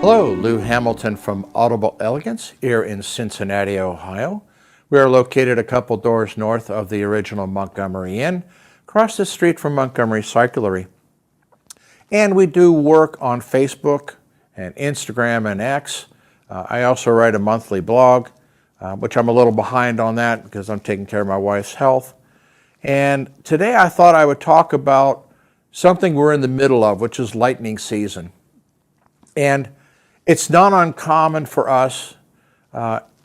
Hello, Lou Hamilton from Audible Elegance here in Cincinnati, Ohio. We are located a couple doors north of the original Montgomery Inn, across the street from Montgomery Cyclery. And we do work on Facebook and Instagram and X. I also write a monthly blog, which I'm a little behind on that because I'm taking care of my wife's health. And today I thought I would talk about something we're in the middle of, which is lightning season. And it's not uncommon for us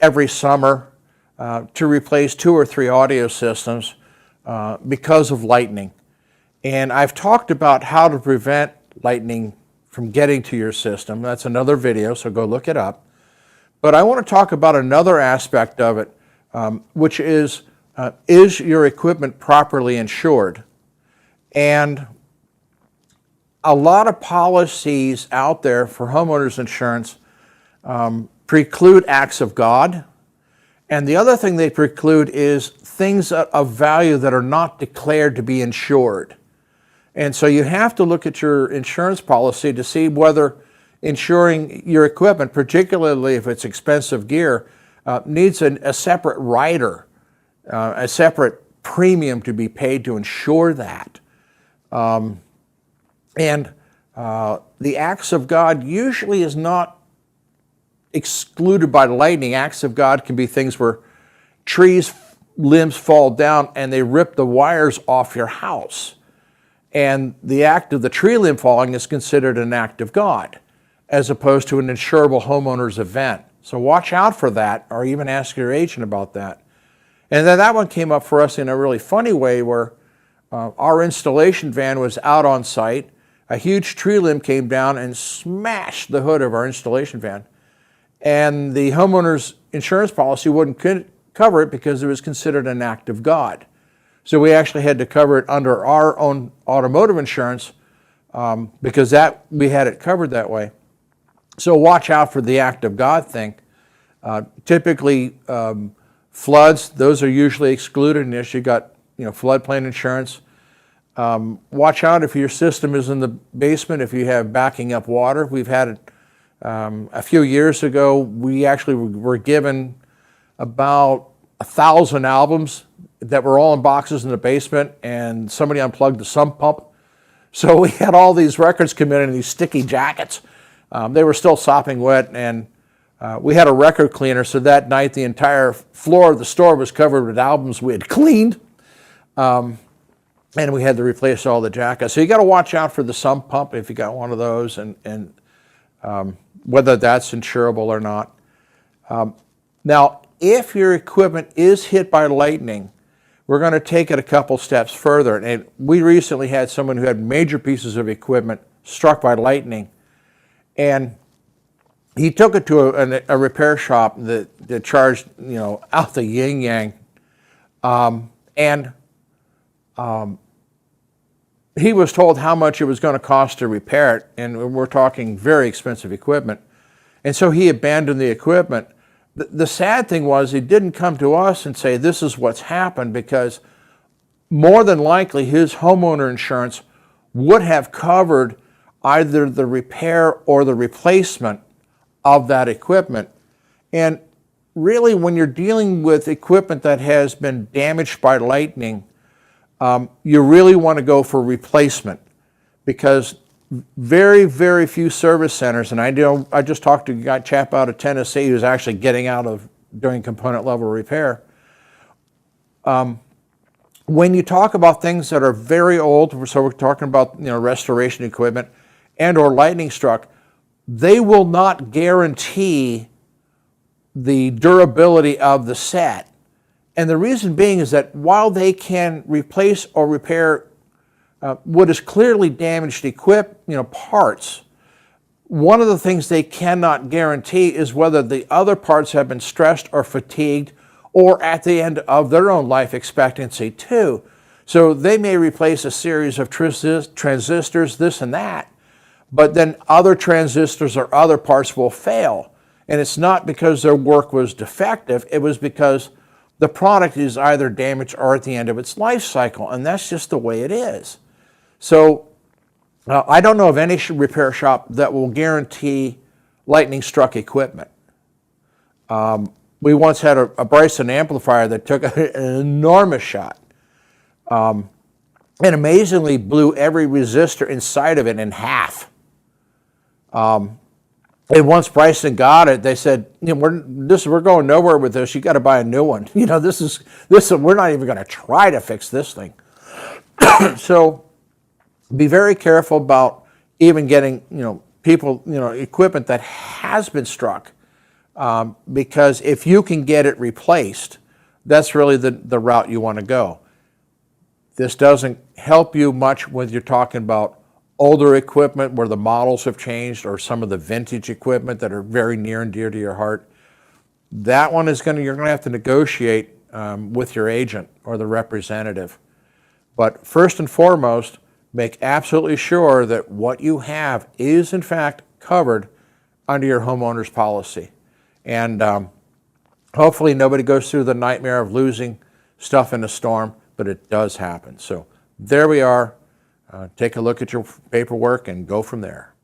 every summer to replace 2 or 3 audio systems because of lightning. And I've talked about how to prevent lightning from getting to your system. That's another video, so go look it up. But I want to talk about another aspect of it, which is your equipment properly insured? And a lot of policies out there for homeowners insurance preclude acts of God. And the other thing they preclude is things of value that are not declared to be insured. And so you have to look at your insurance policy to see whether insuring your equipment, particularly if it's expensive gear, needs a separate rider, a separate premium to be paid to insure that. And the acts of God usually is not excluded by lightning. Acts of God can be things where trees, limbs fall down and they rip the wires off your house. And the act of the tree limb falling is considered an act of God, as opposed to an insurable homeowner's event. So watch out for that, or even ask your agent about that. And then that one came up for us in a really funny way where our installation van was out on site. A huge tree limb came down and smashed the hood of our installation van. And the homeowner's insurance policy wouldn't cover it because it was considered an act of God. So we actually had to cover it under our own automotive insurance because we had it covered that way. So watch out for the act of God thing. Typically, floods, those are usually excluded unless you got floodplain insurance. Watch out if your system is in the basement, if you have backing up water. We've had it a few years ago. We actually were given about 1,000 albums that were all in boxes in the basement, and somebody unplugged the sump pump. So we had all these records come in these sticky jackets. They were still sopping wet, and we had a record cleaner, so that night the entire floor of the store was covered with albums we had cleaned. And we had to replace all the jackets. So you got to watch out for the sump pump if you got one of those, and whether that's insurable or not. Now, if your equipment is hit by lightning, we're going to take it a couple steps further. And we recently had someone who had major pieces of equipment struck by lightning, and he took it to a repair shop that charged out the yin yang, and he was told how much it was going to cost to repair it, and we're talking very expensive equipment. And so he abandoned the equipment. The sad thing was he didn't come to us and say, this is what's happened, because more than likely his homeowner insurance would have covered either the repair or the replacement of that equipment. And really, when you're dealing with equipment that has been damaged by lightning, you really want to go for replacement, because very, very few service centers, and I just talked to a chap out of Tennessee who's actually getting out of doing component level repair. When you talk about things that are very old, so we're talking about restoration equipment and or lightning struck, they will not guarantee the durability of the set. And the reason being is that while they can replace or repair what is clearly damaged parts, one of the things they cannot guarantee is whether the other parts have been stressed or fatigued or at the end of their own life expectancy too. So they may replace a series of transistors, this and that, but then other transistors or other parts will fail. And it's not because their work was defective, it was because the product is either damaged or at the end of its life cycle, and that's just the way it is. So I don't know of any repair shop that will guarantee lightning struck equipment. We once had a Bryson amplifier that took an enormous shot, and amazingly blew every resistor inside of it in half. And once Bryson got it, they said, we're going nowhere with this. You got to buy a new one. We're not even going to try to fix this thing. So be very careful about even getting, equipment that has been struck, because if you can get it replaced, that's really the route you want to go. This doesn't help you much when you're talking about older equipment where the models have changed, or some of the vintage equipment that are very near and dear to your heart. That one you're going to have to negotiate with your agent or the representative. But first and foremost, make absolutely sure that what you have is in fact covered under your homeowner's policy. And hopefully nobody goes through the nightmare of losing stuff in a storm, but it does happen. So there we are. Take a look at your paperwork and go from there.